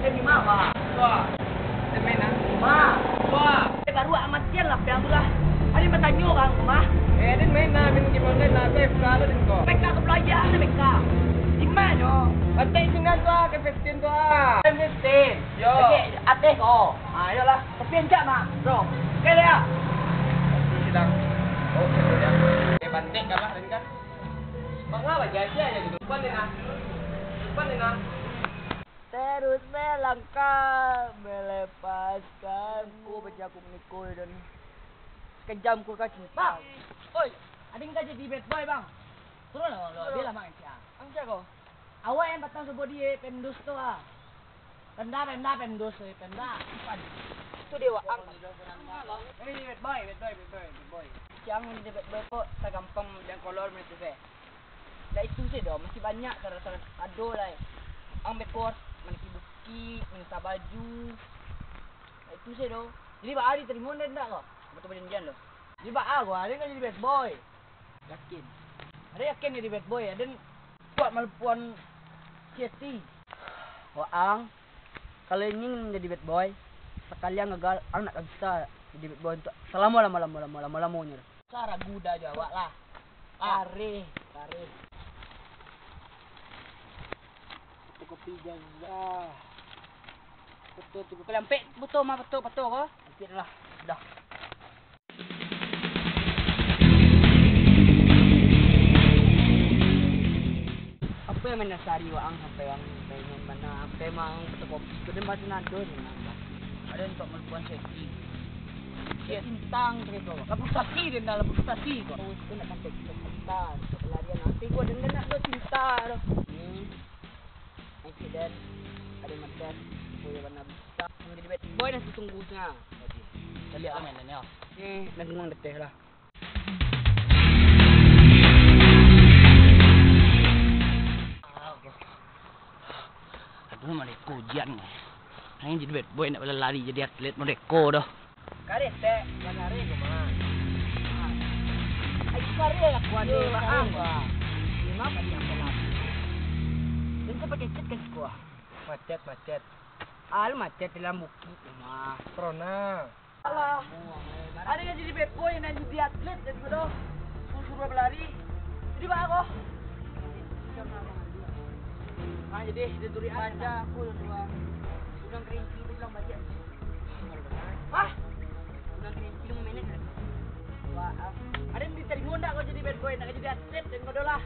Jadi mama. Wah. Semena. Ma. Wah. Baru amat sian lah biang lah. Ada bertanya orang mah. Din main na min gimana na PK lo din ko. PK ke pelajar ada PK. Di mana? Patay tingnan to ke 15 to ah. 15. Yo. Okey, atas oh. Ayolah. Tapi enggak mah, bro. Okey ya. Silang. Oh, betul ya. Bantek ka lah din kan. Mengapa jaja aja gitu. Depan din ah. Depan din ah. Terus melangkah melepaskanku berjaku menikul dan sekejam ku kau cinta. Bang, oi, ada yang jadi bad boy bang. Turun lah lo, dia lah main siapa? Angkat kau. Awak yang batang sebut dia pendus tu ah. Penda pendus penda. Itu dia wak ang. Ini bad boy. Siang ini bad boy kok tak gampang yang kolor macam tu. Dah itu sih dah, masih banyak cara-cara ado lah. Ang bekor maniki buki, minta baju. Itu sih doh. Jadi Pak Ari terima enggak kok? Betul perjanjian lo. Jadi Pak aku ada kan jadi bad boy. Yakin. Ada yakin jadi bad boy, ada buat malpuan Ceti. Ang kalau ingin menjadi bad boy, sekalian ngegal anak kita jadi bad boy untuk selama lamanya. Cara guda jawab lah. Kare. Kopi jaga. Betul tu. Kalau ampek betul mah betul ko. Ampek lah. Dah. Apa yang menasari waang sampai yang pengen mana sampai mang betul kopi tu dan masih nado ni. Ada untuk melakukan safety. Dia tintang begitu. Kamu saksi dia dalam frustasi ko. Oh, itu nak sampai cinta. Pelarian nanti ko dengan nak do cinta doh. Insiden ada macam boleh warna bisa menjadi bad boy dan sesungguhnya. Kita lihat lah mainannya. Nanggung deteh lah. Aduh mereka ujian ni. Hanya jadi bad boy nak lari jadi atlet mereka dah. Karet teh, yang karet ke mana? Ay karet lah kuat dia bang. Lima kali yang pelat. Dan kau pakai cat kan sekolah? Macet. Al macet dalam bukit mah. Corona. Alah. Ada yang jadi bad boy yang jadi atlet dan betul. Suruh berlari. Jadi bang aku. Jadi dia turi aja aku dua. Udang kerinci bilang baca. Hah? Udang kerinci lu mainnya kan? Wah, ada yang diterima enggak kau jadi bad boy nak jadi atlet dan kau dolah.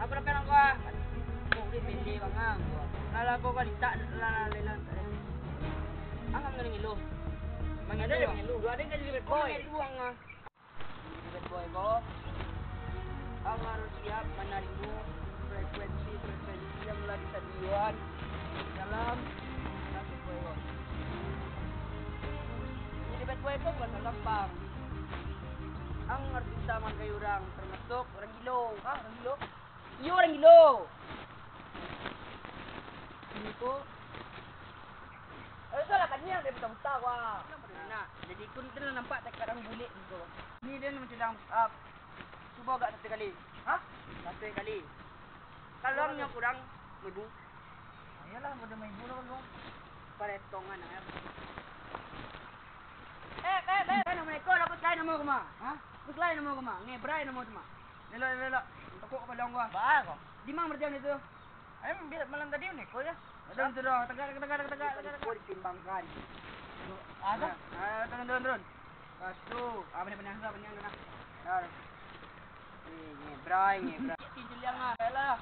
Apa nak kena kau? Kau ni pendek bangang. Kalau kau kau tak lelang. Angam ngering lu. Ada yang lu. Ada yang jadi bad boy. Buang ah. Jadi bad boy kau. Ang harus siap menerima frekuensi yang telah disediakan dalam bad boy kau. Jadi bad boy kau bukan gampang. Ang harus bisa makai orang termasuk orang gilo. Orang gilo? Iya orang gilo. Ini ko. Salah kan ni yang dia buta-buta wah. Nah, jadi kun tu nampak tak kadang bulik tu. Ni dia macam dalam cuba agak satu kali. Hah? Satu kali. Kalau orangnya kurang ibu. Ayolah mudah main ibu dulu. Paretongan ya. Nama ekor apa lain nama kau mah? Hah? Apa lain nama kau mah? Ngebrai nama kau mah. Lelak. Takut apa long kau? Ba kau. Di mana berjam itu? Biar malam tadi ni kau ya. Ada tu dah. Tegak. Kau ditimbangkan. Ada? Turun. Pastu. Benar. Dah. Ngebrai. Kijil yang lah.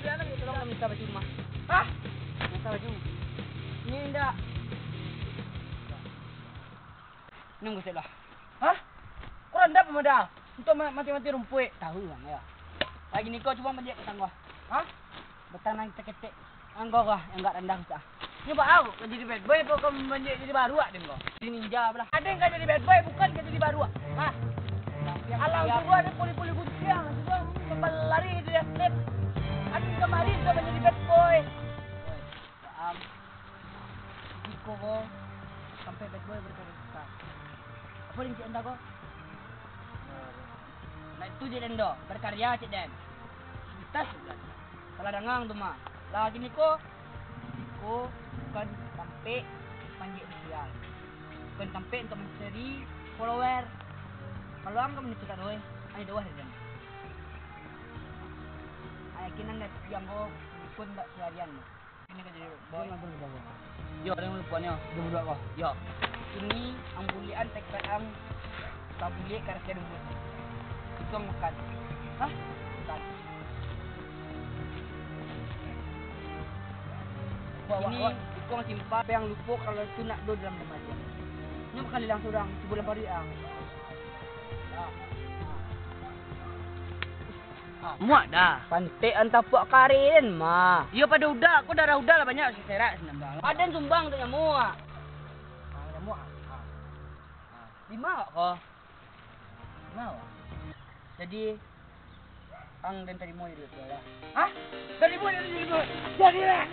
Biarlah kita tolong minta baju rumah. Hah? Minta baju. Ini enggak. Nunggu selah. Hah? Kurang dah pemodal untuk mati-mati rumput. Tahu bang ya. Lagi ni kau cuba menjek ke tangga. Hah? Betanang keketek. Anggo kah yang enggak rendah sah. Ni apa kau jadi bad boy kau menjek jadi baru ah kau. Jadi ninja belah. Ada yang kau jadi bad boy bukan kau jadi baru ah. Hah? Alang juga ada puli-puli kucing, juga lari di atlet. Adik kemarin tuh menjadi bad boy. Paham? Jiko ko sampai bad boy berkarya. Apa yang cik anda ko? Nah itu cik endo berkarya cik den. Tas bulan. Salah dangang tuh mah. Lagi ni ko bukan sampai panjat sosial. Bukan sampai untuk mencari follower. Kalau ang kamu itu kan, ay dua hari. Ay kinan na yang ko pun tak seharian. Ini kan jadi boy. Yo, ada yang lupa nih. Dua ko. Yo. Ini ang bulian tekad ang tabuli karakter dulu. Itu ang makan. Hah? Makan. Ini itu ang simpa yang lupa kalau itu nak do dalam remaja. Ini bakal hilang surang sebulan baru ang. Muak dah. Pantai antapuk karin mah. Yo pada udah, aku darah udah lah banyak serak senambang. Ada sumbang tu nyamuk. Nyamuk. 5 kok. 5. Jadi ang dan tadi mau itu lah. Hah? Dari mau. Jadi lah.